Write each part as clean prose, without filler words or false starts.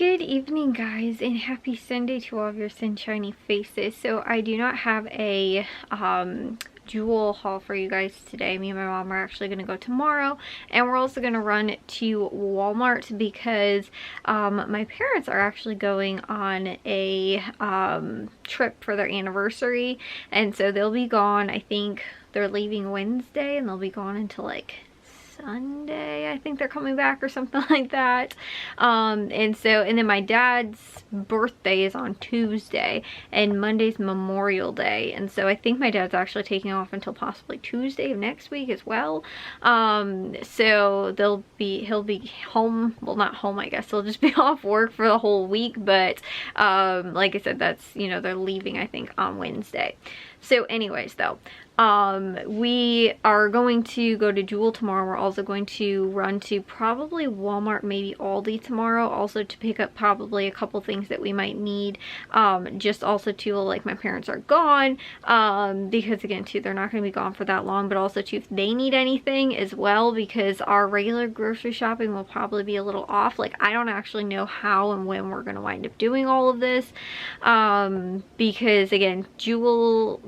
Good evening, guys, and happy Sunday to all of your sunshiny faces. So I do not have a jewel haul for you guys today. Me and my mom are actually going to go tomorrow, and we're also going to run to Walmart because my parents are actually going on a trip for their anniversary, and so they'll be gone. I think they're leaving Wednesday and they'll be gone until like Sunday, I think they're coming back or something like that. And then my dad's birthday is on Tuesday and Monday's Memorial Day, and so I think my dad's actually taking off until possibly Tuesday of next week as well. So he'll be home, well, not home, I guess he'll just be off work for the whole week, but like I said, that's, you know, they're leaving I think on Wednesday. So anyways, though, we are going to go to Jewel tomorrow. We're also going to run to probably Walmart, maybe Aldi tomorrow, also to pick up probably a couple things that we might need, just also too, like my parents are gone, because again too, they're not going to be gone for that long, but also too, if they need anything as well, because our regular grocery shopping will probably be a little off. Like, I don't actually know how and when we're going to wind up doing all of this, because again, Jewel,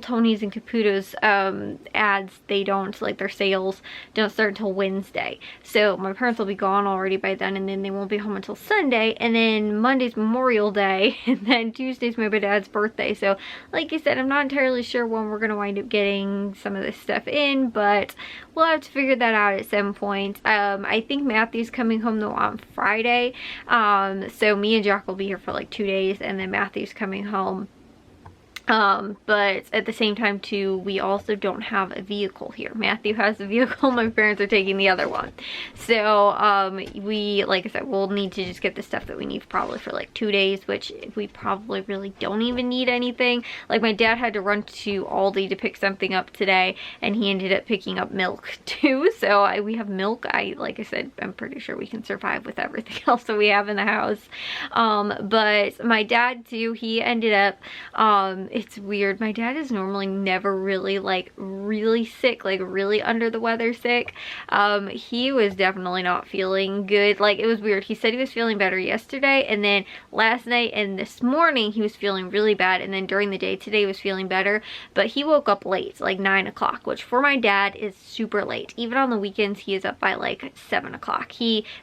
Tony's and Caputo's ads, they don't, like, their sales don't start until Wednesday. So my parents will be gone already by then, and then they won't be home until Sunday, and then Monday's Memorial Day, and then Tuesday's my dad's birthday. So like I said, I'm not entirely sure when we're gonna wind up getting some of this stuff in, but we'll have to figure that out at some point. I think Matthew's coming home though on Friday, so me and Jack will be here for like 2 days, and then Matthew's coming home. But at the same time too, we also don't have a vehicle here. Matthew has a vehicle, my parents are taking the other one. So, we, like I said, we'll need to just get the stuff that we need probably for like 2 days, which we probably really don't even need anything. Like, my dad had to run to Aldi to pick something up today, and he ended up picking up milk too. So we have milk. Like I said, I'm pretty sure we can survive with everything else that we have in the house. But my dad too, he ended up, it's weird. My dad is normally never really like really sick, like really under the weather sick. He was definitely not feeling good. Like, it was weird. He said he was feeling better yesterday, and then last night and this morning he was feeling really bad, and then during the day today he was feeling better. But he woke up late, like 9 o'clock, which for my dad is super late. Even on the weekends he is up by like 7 o'clock.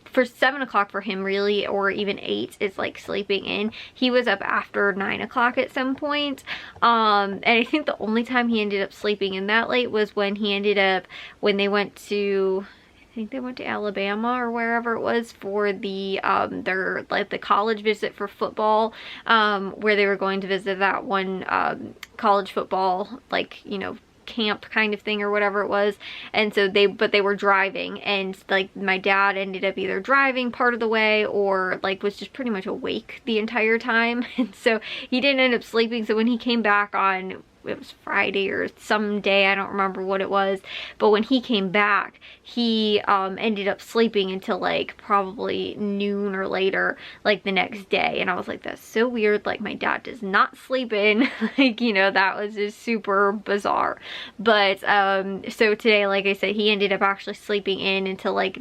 For 7 o'clock for him really, or even 8, is like sleeping in. He was up after 9 o'clock at some point. And I think the only time he ended up sleeping in that late was when when they went to, I think they went to Alabama or wherever it was for the their, like, the college visit for football, where they were going to visit that one college football, like, you know, camp kind of thing or whatever it was. And so they were driving, and like my dad ended up either driving part of the way or like was just pretty much awake the entire time, and so he didn't end up sleeping. So when he came back on, it was Friday or some day, I don't remember what it was, but when he came back, he ended up sleeping until like probably noon or later, like the next day. And I was like, that's so weird. Like, my dad does not sleep in. Like, you know, that was just super bizarre. But so today, like I said, he ended up actually sleeping in until like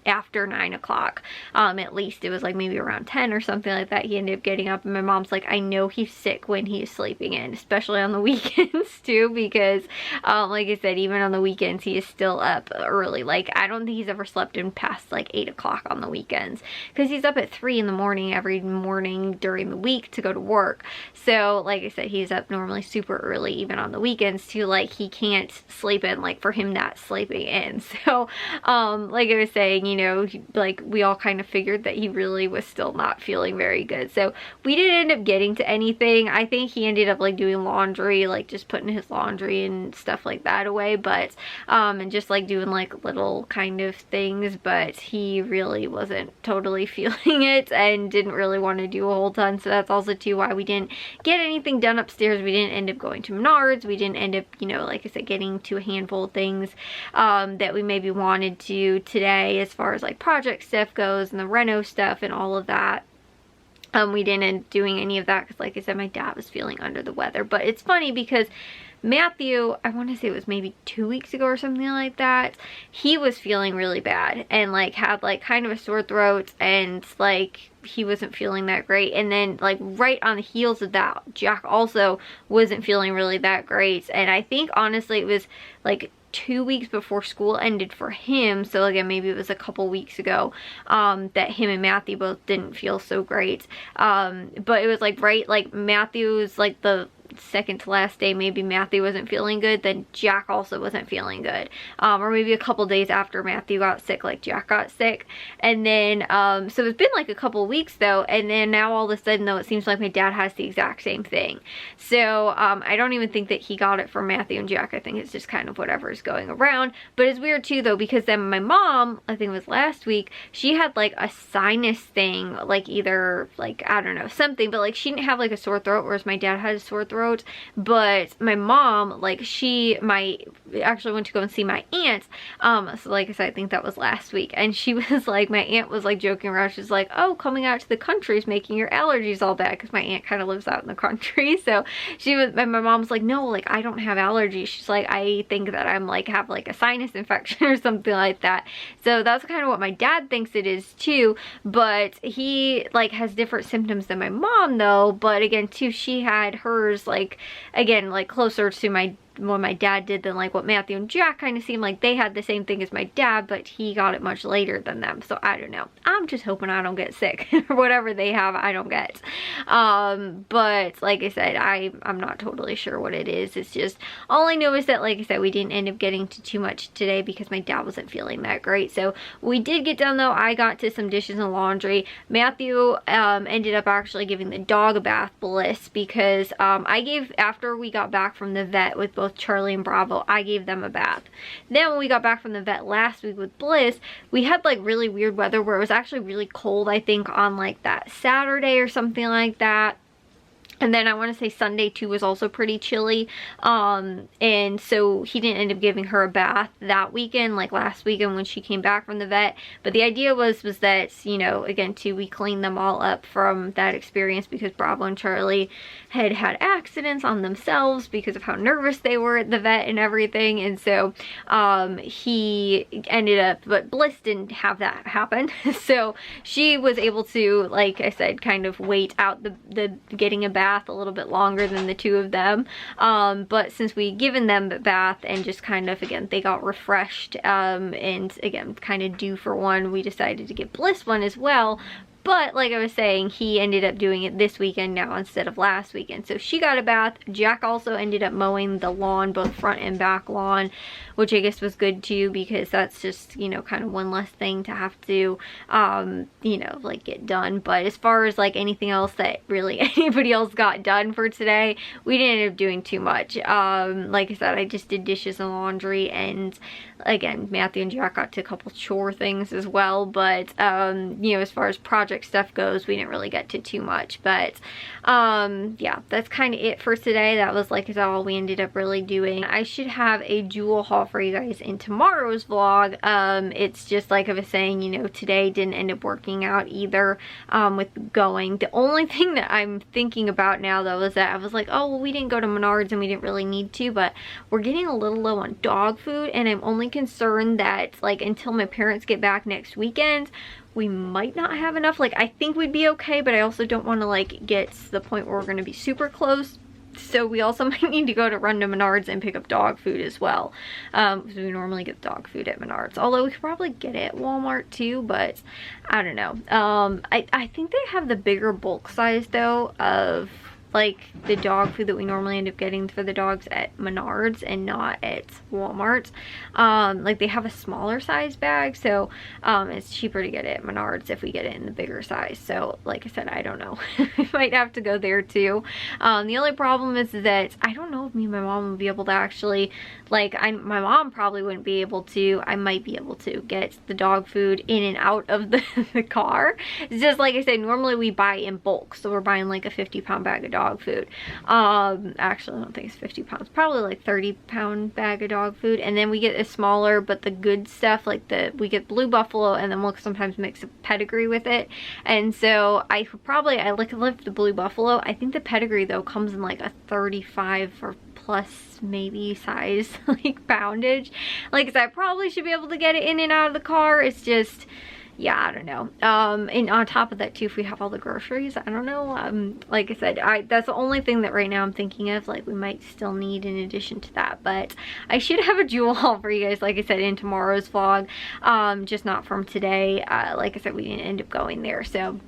after 9 o'clock. At least it was like maybe around 10 or something like that. He ended up getting up, and my mom's like, I know he's sick when he's sleeping in, especially on the weekends too, because like I said, even on the weekends he is still up early. Like, I don't think he's ever slept in past like 8 o'clock on the weekends, because he's up at 3 in the morning every morning during the week to go to work. So like I said, he's up normally super early even on the weekends too. Like, he can't sleep in, like, for him not sleeping in. So like I was saying, you know, like, we all kind of figured that he really was still not feeling very good. So we didn't end up getting to anything. I think he ended up like doing laundry, like just putting his laundry and stuff like that away, but and just like doing like little kind of things, but he really wasn't totally feeling it and didn't really want to do a whole ton. So that's also too why we didn't get anything done upstairs. We didn't end up going to Menards. We didn't end up, you know, like I said, getting to a handful of things that we maybe wanted to today, as far as like project stuff goes and the reno stuff and all of that. We didn't end up doing any of that because, like I said, my dad was feeling under the weather. But it's funny because Matthew, I want to say it was maybe 2 weeks ago or something like that, he was feeling really bad and like had like kind of a sore throat and like he wasn't feeling that great. And then like right on the heels of that, Jack also wasn't feeling really that great. And I think honestly it was like 2 weeks before school ended for him, so again maybe it was a couple weeks ago, that him and Matthew both didn't feel so great. But it was like right, like Matthew's like the second to last day, maybe Matthew wasn't feeling good, then Jack also wasn't feeling good, or maybe a couple days after Matthew got sick, like Jack got sick. And then so it's been like a couple weeks though, and then now all of a sudden though it seems like my dad has the exact same thing. So I don't even think that he got it from Matthew and Jack. I think it's just kind of whatever is going around. But it's weird too though, because then my mom, I think it was last week, she had like a sinus thing, like either like I don't know something, but like she didn't have like a sore throat, whereas my dad had a sore throat. But my mom, like actually went to go and see my aunt, so like I said, I think that was last week, and she was like, my aunt was like joking around, she's like, oh, coming out to the country is making your allergies all bad, because my aunt kind of lives out in the country. So my mom's like, no, like I don't have allergies. She's like, I think that I'm like have like a sinus infection or something like that. So that's kind of what my dad thinks it is too, but he like has different symptoms than my mom though. But again too, she had hers like again like closer to what my dad did than like what Matthew and Jack kind of seemed like they had the same thing as my dad, but he got it much later than them. So I don't know, I'm just hoping I don't get sick or whatever they have I don't get. But like I said, I'm not totally sure what it is. It's just all I know is that like I said, we didn't end up getting to too much today because my dad wasn't feeling that great. So we did get done though. I got to some dishes and laundry. Matthew ended up actually giving the dog a bath, Bliss, because I gave, after we got back from the vet with both Charlie and Bravo, I gave them a bath. Then when we got back from the vet last week with Bliss, we had like really weird weather where it was actually really cold, I think on like that Saturday or something like that. And then I want to say Sunday too was also pretty chilly, and so he didn't end up giving her a bath that weekend, like last weekend when she came back from the vet. But the idea was that, you know, again too, we cleaned them all up from that experience, because Bravo and Charlie had had accidents on themselves because of how nervous they were at the vet and everything. And so he ended up, but Bliss didn't have that happen. So she was able to, like I said, kind of wait out the getting a bath a little bit longer than the two of them. But since we given them the bath and just kind of, again, they got refreshed, and again, kind of due for one, we decided to give Bliss one as well. But like I was saying, he ended up doing it this weekend now instead of last weekend. So she got a bath. Jack also ended up mowing the lawn, both front and back lawn, which I guess was good too, because that's just, you know, kind of one less thing to have to, you know, like get done. But as far as like anything else that really anybody else got done for today, we didn't end up doing too much. Like I said, I just did dishes and laundry, and again, Matthew and Jack got to a couple chore things as well. But, you know, as far as project stuff goes, we didn't really get to too much. But yeah, that's kind of it for today. That was like all we ended up really doing. I should have a jewel haul for you guys in tomorrow's vlog. It's just like I was saying, you know, today didn't end up working out either, with going. The only thing that I'm thinking about now though is that I was like, oh well, we didn't go to Menards and we didn't really need to, but we're getting a little low on dog food, and I'm only concerned that like until my parents get back next weekend, we might not have enough. Like I think we'd be okay, but I also don't want to like get to the point where we're going to be super close. So we also might need to go to run to Menards and pick up dog food as well, because we normally get dog food at Menards, although we could probably get it at Walmart too, but I don't know. I think they have the bigger bulk size though of like the dog food that we normally end up getting for the dogs at Menards and not at Walmart. Like they have a smaller size bag, so it's cheaper to get it at Menards if we get it in the bigger size. So like I said, I don't know. We might have to go there too. The only problem is that I don't know if me and my mom will be able to actually, like my mom probably wouldn't be able to. I might be able to get the dog food in and out of the car. It's just like I said, normally we buy in bulk, so we're buying like a 50-pound bag of dog food. Actually I don't think it's 50 pounds, probably like 30-pound bag of dog food, and then we get a smaller, but the good stuff, like we get Blue Buffalo, and then we'll sometimes mix a pedigree with it. And so I could probably, I like the Blue Buffalo. I think the pedigree though comes in like a 35 or plus maybe size like poundage. Like I said, I probably should be able to get it in and out of the car. It's just, yeah, I don't know. And on top of that too, if we have all the groceries, I don't know. Like I said, that's the only thing that right now I'm thinking of, like we might still need in addition to that. But I should have a jewel haul for you guys, like I said, in tomorrow's vlog. Just not from today. Like I said, we didn't end up going there, so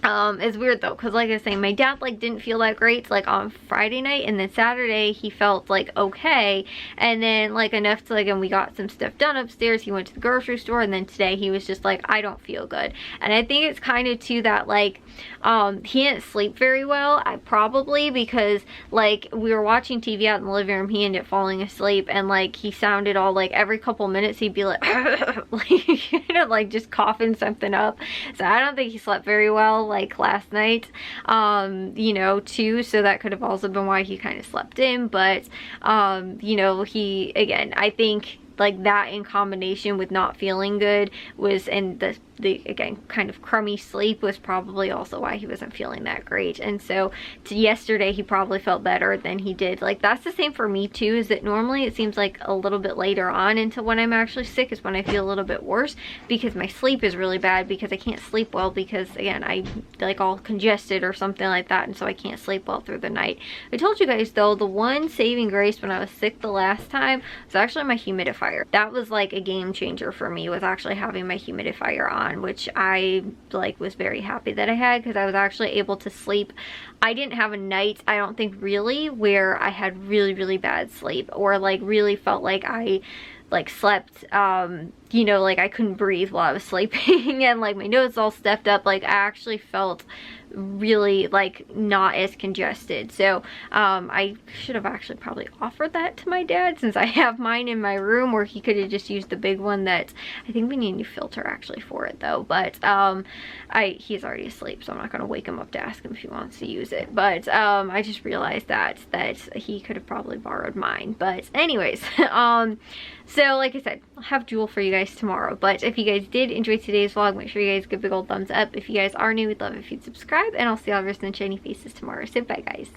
it's weird though, because like I was saying, my dad like didn't feel that great like on Friday night, and then Saturday he felt like okay, and then like enough to like, and we got some stuff done upstairs. He went to the grocery store, and then today he was just like, I don't feel good. And I think it's kind of to that, like he didn't sleep very well. Probably because like we were watching TV out in the living room, he ended up falling asleep, and like he sounded all like every couple minutes he'd be like like, you know, like just coughing something up. So I don't think he slept very well like last night, you know, too. So that could have also been why he kind of slept in. But you know, he, again, I think like that in combination with not feeling good was, and the again kind of crummy sleep was probably also why he wasn't feeling that great. And so to yesterday he probably felt better than he did. Like that's the same for me too, is that normally it seems like a little bit later on into when I'm actually sick is when I feel a little bit worse, because my sleep is really bad, because I can't sleep well, because again I like all congested or something like that, and so I can't sleep well through the night. I told you guys though, the one saving grace when I was sick the last time was actually my humidifier. That was like a game changer for me, was actually having my humidifier on, which I like was very happy that I had, because I was actually able to sleep. I didn't have a night, I don't think really, where I had really bad sleep, or like really felt like I like slept you know, like I couldn't breathe while I was sleeping and like my nose all stuffed up. Like I actually felt really like not as congested. So I should have actually probably offered that to my dad, since I have mine in my room, where he could have just used the big one. That I think we need a new filter actually for it though. But he's already asleep, so I'm not going to wake him up to ask him if he wants to use it. But I just realized that he could have probably borrowed mine. But anyways, so like I said, I'll have Jewel for you guys tomorrow. But if you guys did enjoy today's vlog, make sure you guys give a big old thumbs up. If you guys are new, we'd love if you'd subscribe, and I'll see all of your sunshiny faces tomorrow. So bye guys.